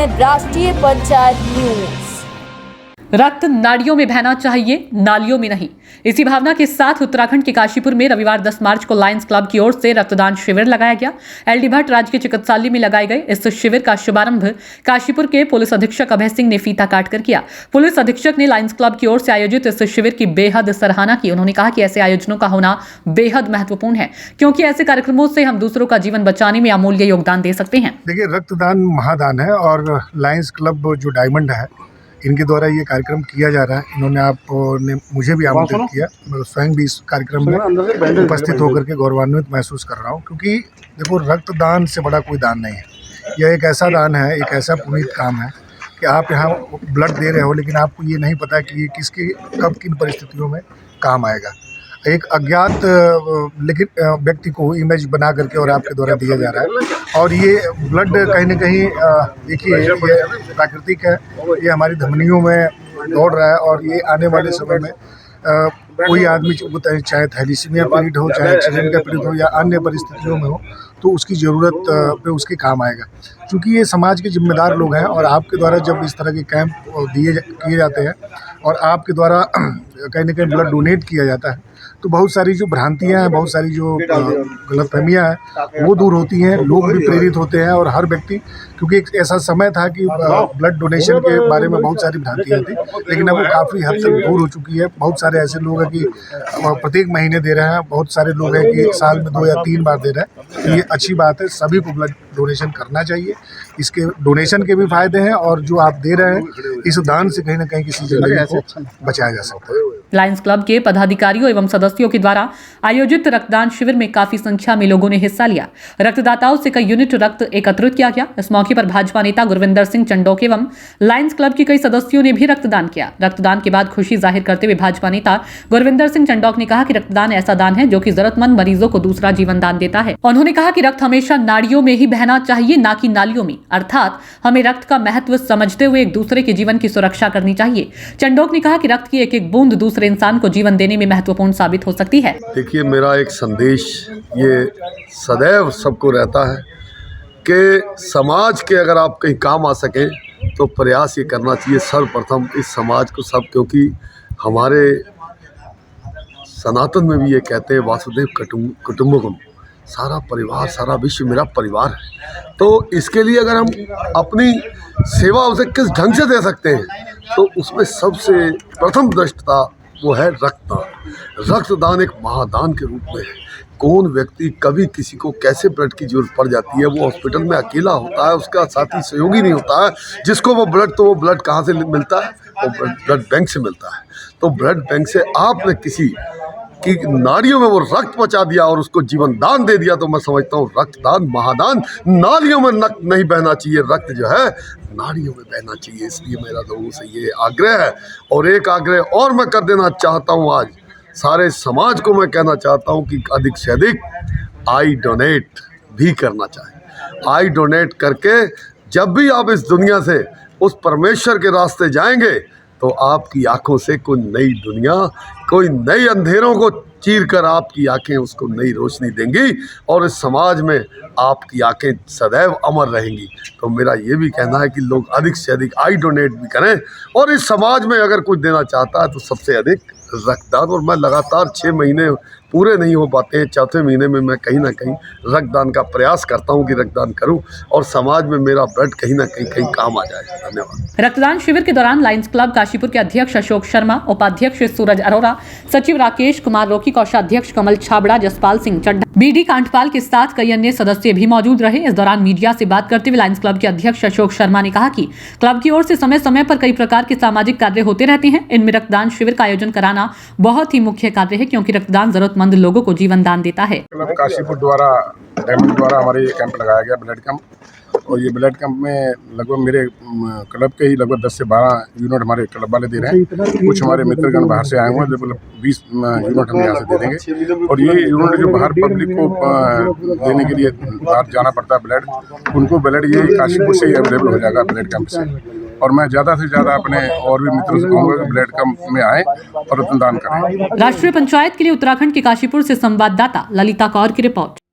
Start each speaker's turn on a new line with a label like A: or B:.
A: हैं राष्ट्रीय पंचायत न्यूज।
B: रक्त नाड़ियों में बहना चाहिए, नालियों में नहीं। इसी भावना के साथ उत्तराखंड के काशीपुर में रविवार 10 मार्च को लायंस क्लब की ओर से रक्तदान शिविर लगाया गया। एलडी भट्ट राजकीय चिकित्सालय में लगाए गए इस शिविर का शुभारंभ काशीपुर के पुलिस अधीक्षक अभय सिंह ने फीता काटकर किया। पुलिस अधीक्षक ने लायंस क्लब की ओर से आयोजित इस शिविर की बेहद सराहना की। उन्होंने कहा कि ऐसे आयोजनों का होना बेहद महत्वपूर्ण है, क्योंकि ऐसे कार्यक्रमों से हम दूसरों का जीवन बचाने में अमूल्य योगदान दे सकते हैं।
C: देखिए, रक्तदान महादान है और लायंस क्लब जो डायमंड है, इनके द्वारा ये कार्यक्रम किया जा रहा है। इन्होंने आपने मुझे भी आमंत्रित किया। मैं स्वयं भी इस कार्यक्रम में उपस्थित होकर के गौरवान्वित महसूस कर रहा हूँ, क्योंकि देखो, रक्तदान से बड़ा कोई दान नहीं है। यह एक ऐसा दान है, एक ऐसा पुनीत काम है कि आप यहाँ ब्लड दे रहे हो, लेकिन आपको ये नहीं पता कि ये किसके कब किन परिस्थितियों में काम आएगा। एक अज्ञात लेकिन व्यक्ति को इमेज बना करके और आपके द्वारा दिया जा रहा है। और ये ब्लड कहीं ना कहीं देखिए, ये प्राकृतिक है, ये हमारी धमनियों में दौड़ रहा है और ये आने वाले समय में कोई आदमी चाहे थैलीसीमिया पीड़ित हो, चाहे एक्सीडेंट का पीड़ित हो या अन्य परिस्थितियों में हो, तो उसकी ज़रूरत पे उसके काम आएगा। क्योंकि ये समाज के जिम्मेदार लोग हैं और आपके द्वारा जब इस तरह के कैंप किए जाते हैं और आपके द्वारा कहीं ना कहीं ब्लड डोनेट किया जाता है, तो बहुत सारी जो भ्रांतियाँ हैं, बहुत सारी जो गलतफहमियाँ हैं, वो दूर होती हैं। लोग भी प्रेरित होते हैं और हर व्यक्ति, क्योंकि एक ऐसा समय था कि ब्लड डोनेशन के बारे में बहुत सारी भ्रांतियाँ थी, लेकिन अब वो काफ़ी हद तक दूर हो चुकी है। बहुत सारे ऐसे लोग हैं कि प्रत्येक महीने दे रहे हैं, बहुत सारे लोग हैं कि साल में 2 या 3 बार दे रहे हैं। ये अच्छी बात है, सभी को ब्लड डोनेशन करना चाहिए। इसके डोनेशन के भी फायदे हैं और जो आप दे रहे हैं, इस दान से कहीं ना कहीं किसी जिंदगी को बचाया जा सकता है।
B: लायंस क्लब के पदाधिकारियों एवं सदस्यों के द्वारा आयोजित रक्तदान शिविर में काफी संख्या में लोगों ने हिस्सा लिया। रक्तदाताओं से कई यूनिट रक्त एकत्रित किया गया। इस मौके पर भाजपा नेता गुरविंदर सिंह चंडोक एवं लायंस क्लब के कई सदस्यों ने भी रक्तदान किया। रक्तदान के बाद खुशी जाहिर करते हुए भाजपा नेता गुरविंदर सिंह चंडोक ने कहा कि रक्तदान ऐसा दान है जो कि जरूरतमंद मरीजों को दूसरा जीवन दान देता है। उन्होंने कहा कि रक्त हमेशा नाड़ियों में ही बहना चाहिए, ना कि नालियों में। अर्थात हमें रक्त का महत्व समझते हुए एक दूसरे के जीवन की सुरक्षा करनी चाहिए। चंडोक ने कहा कि रक्त की एक एक बूंद दूसरे इंसान को जीवन देने में महत्वपूर्ण साबित हो सकती है।
D: देखिए, मेरा एक संदेश ये सदैव सबको रहता है कि समाज के अगर आप कहीं काम आ सकें तो प्रयास ये करना चाहिए सर्वप्रथम इस समाज को सब, क्योंकि हमारे सनातन में भी ये कहते हैं वासुदेव कुटुंबकम, सारा परिवार, सारा विश्व मेरा परिवार है। तो इसके लिए अगर हम अपनी सेवा उसे किस ढंग से दे सकते हैं, तो उसमें सबसे प्रथम दृष्टता वो है रक्तदान। रक्तदान एक महादान के रूप में है। कौन व्यक्ति कभी किसी को कैसे ब्लड की जरूरत पड़ जाती है, वो हॉस्पिटल में अकेला होता है, उसका साथी सहयोगी नहीं होता है जिसको वो ब्लड कहाँ से मिलता है, वो ब्लड बैंक से मिलता है। तो ब्लड बैंक से आपने किसी की नाड़ियों में वो रक्त पहुँचा दिया और उसको जीवन दान दे दिया, तो मैं समझता हूँ रक्तदान महादान। नालियों में नहीं बहना चाहिए, रक्त जो है नाड़ियों में बहना चाहिए। इसलिए मेरा लोगों से ये आग्रह है। और एक आग्रह और मैं कर देना चाहता हूँ, आज सारे समाज को मैं कहना चाहता हूँ कि अधिक से अधिक आई डोनेट भी करना चाहिए। आई डोनेट करके जब भी आप इस दुनिया से उस परमेश्वर के रास्ते जाएंगे, तो आपकी आंखों से कोई नई दुनिया, कोई नई अंधेरों को चीर कर आपकी आंखें उसको नई रोशनी देंगी और इस समाज में आपकी आंखें सदैव अमर रहेंगी। तो मेरा ये भी कहना है कि लोग अधिक से अधिक आई डोनेट भी करें और इस समाज में अगर कुछ देना चाहता है तो सबसे अधिक रक्तदान। और मैं लगातार 6 महीने पूरे नहीं हो पाते हैं, 4थे महीने में मैं कहीं ना कहीं रक्तदान का प्रयास करता हूं कि रक्तदान करूं और समाज में मेरा ब्लड कहीं ना कहीं काम आ जाए। धन्यवाद।
B: रक्तदान शिविर के दौरान लायंस क्लब काशीपुर के अध्यक्ष अशोक शर्मा, उपाध्यक्ष सूरज अरोरा, सचिव राकेश कुमार रोकी, कोषाध्यक्ष कमल छाबड़ा, जसपाल सिंह चड्ढा, बीडी कांठपाल के साथ कई अन्य सदस्य भी मौजूद रहे। इस दौरान मीडिया से बात करते हुए लायंस क्लब के अध्यक्ष अशोक शर्मा ने कहा कि क्लब की ओर से समय समय पर कई प्रकार के सामाजिक कार्य होते रहते हैं। इनमें रक्तदान शिविर का आयोजन कराना बहुत ही मुख्य कार्य है, क्योंकि रक्तदान जरूरतमंद लोगों को जीवन दान देता है।
E: क्लब काशीपुर द्वारा डायमंड द्वारा हमारे कैंप लगाया गया, ब्लड कैंप। और ये ब्लड कैंप में लगभग मेरे क्लब के ही लगभग 10 से 12 यूनिट हमारे क्लब वाले दे रहे हैं। कुछ हमारे मित्रगण बाहर से आए हुए हैं, लगभग 20 यूनिट हम यहाँ से दे देंगे। और ये यूनिट जो बाहर पब्लिक को देने के लिए बाहर जाना पड़ता है ब्लड, उनको ब्लड ये काशीपुर से ही अवेलेबल हो जाएगा ब्लड कैंप से। और मैं ज़्यादा से ज़्यादा अपने और भी मित्रों से कहूँगा कि ब्लड कैंप में आए और रक्तदान करें।
B: राष्ट्रीय पंचायत के लिए उत्तराखंड के काशीपुर से संवाददाता ललिता कौर की रिपोर्ट।